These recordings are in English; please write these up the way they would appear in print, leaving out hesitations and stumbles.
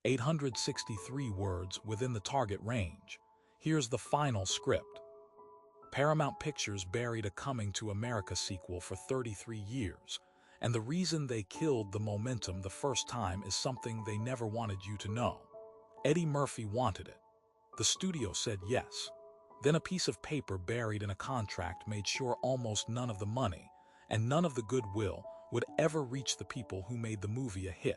863 words within the target range. Here's the final script. Paramount Pictures buried a Coming to America sequel for 33 years, and the reason they killed the momentum the first time is something they never wanted you to know. Eddie Murphy wanted it. The studio said yes. Then a piece of paper buried in a contract made sure almost none of the money and none of the goodwill would ever reach the people who made the movie a hit.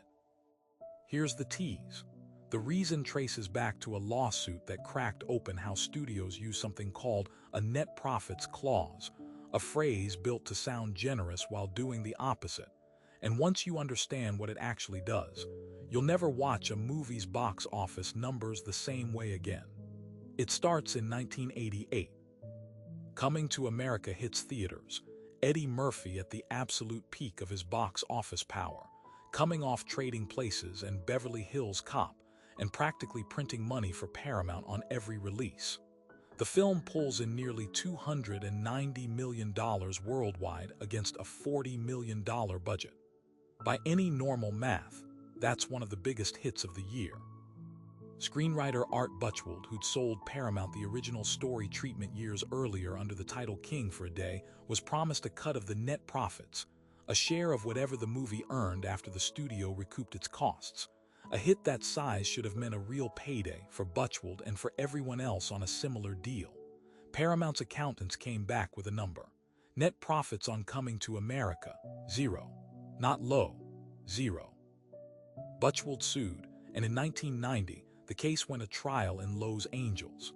Here's the tease. The reason traces back to a lawsuit that cracked open how studios use something called a net profits clause, a phrase built to sound generous while doing the opposite. And once you understand what it actually does, you'll never watch a movie's box office numbers the same way again. It starts in 1988. Coming to America hits theaters. Eddie Murphy at the absolute peak of his box office power, coming off Trading Places and Beverly Hills Cop, and practically printing money for Paramount on every release. The film pulls in nearly $290 million worldwide against a $40 million budget. By any normal math, that's one of the biggest hits of the year. Screenwriter Art Buchwald, who'd sold Paramount the original story treatment years earlier under the title King for a Day, was promised a cut of the net profits, a share of whatever the movie earned after the studio recouped its costs. A hit that size should have meant a real payday for Buchwald and for everyone else on a similar deal. Paramount's accountants came back with a number. Net profits on Coming to America, 0. Not low, 0. Buchwald sued, and in 1990, the case went to trial in Los Angeles.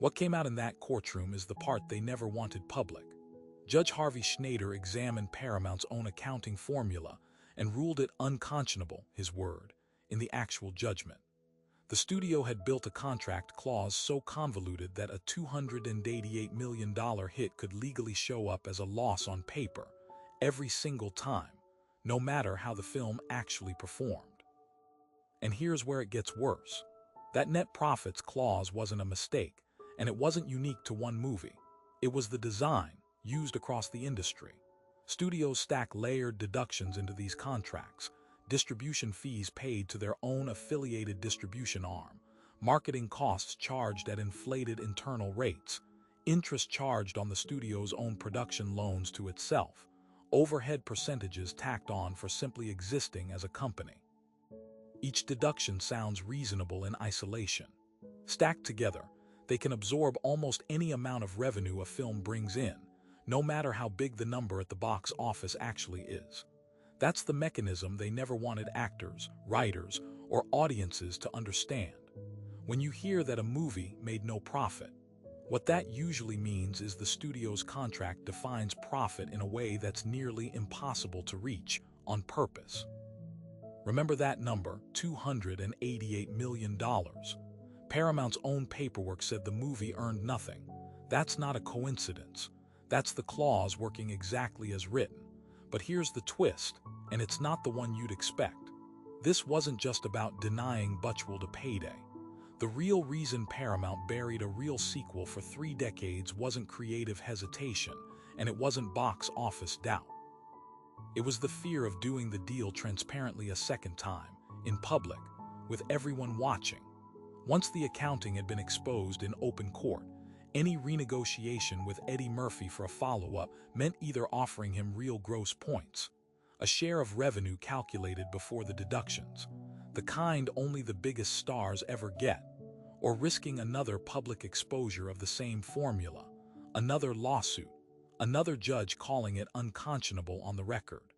What came out in that courtroom is the part they never wanted public. Judge Harvey Schneider examined Paramount's own accounting formula and ruled it unconscionable, his word, in the actual judgment. The studio had built a contract clause so convoluted that a $288 million hit could legally show up as a loss on paper every single time, no matter how the film actually performed. And here's where it gets worse. That net profits clause wasn't a mistake, and it wasn't unique to one movie. It was the design used across the industry. Studios stack layered deductions into these contracts, distribution fees paid to their own affiliated distribution arm, marketing costs charged at inflated internal rates, interest charged on the studio's own production loans to itself, overhead percentages tacked on for simply existing as a company. Each deduction sounds reasonable in isolation. Stacked together, they can absorb almost any amount of revenue a film brings in, no matter how big the number at the box office actually is. That's the mechanism they never wanted actors, writers, or audiences to understand. When you hear that a movie made no profit, what that usually means is the studio's contract defines profit in a way that's nearly impossible to reach on purpose. Remember that number, $288 million. Paramount's own paperwork said the movie earned nothing. That's not a coincidence. That's the clause working exactly as written. But here's the twist, and it's not the one you'd expect. This wasn't just about denying Buchwald a payday. The real reason Paramount buried a real sequel for 3 decades wasn't creative hesitation, and it wasn't box office doubt. It was the fear of doing the deal transparently a second time, in public, with everyone watching. Once the accounting had been exposed in open court, any renegotiation with Eddie Murphy for a follow-up meant either offering him real gross points, a share of revenue calculated before the deductions, the kind only the biggest stars ever get, or risking another public exposure of the same formula, another lawsuit, another judge calling it unconscionable on the record.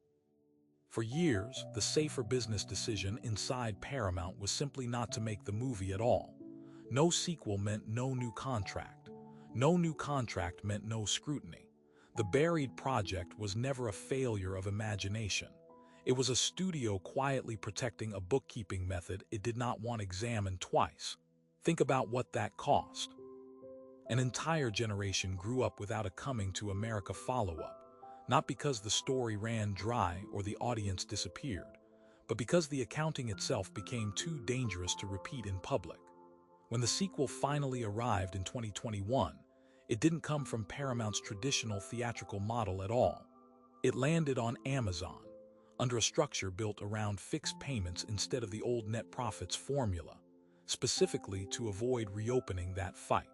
For years, the safer business decision inside Paramount was simply not to make the movie at all. No sequel meant no new contract. No new contract meant no scrutiny. The buried project was never a failure of imagination. It was a studio quietly protecting a bookkeeping method it did not want examined twice. Think about what that cost. An entire generation grew up without a Coming to America follow-up, not because the story ran dry or the audience disappeared, but because the accounting itself became too dangerous to repeat in public. When the sequel finally arrived in 2021, it didn't come from Paramount's traditional theatrical model at all. It landed on Amazon, under a structure built around fixed payments instead of the old net profits formula, specifically to avoid reopening that fight.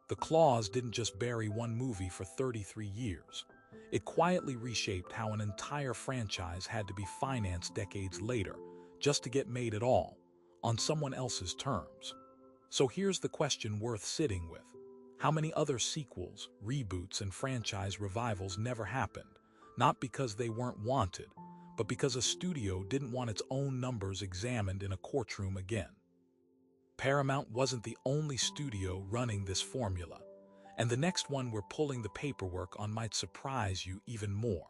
The clause didn't just bury one movie for 33 years. It quietly reshaped how an entire franchise had to be financed decades later, just to get made at all, on someone else's terms. So here's the question worth sitting with. How many other sequels, reboots, and franchise revivals never happened, not because they weren't wanted, but because a studio didn't want its own numbers examined in a courtroom again? Paramount wasn't the only studio running this formula, and the next one we're pulling the paperwork on might surprise you even more.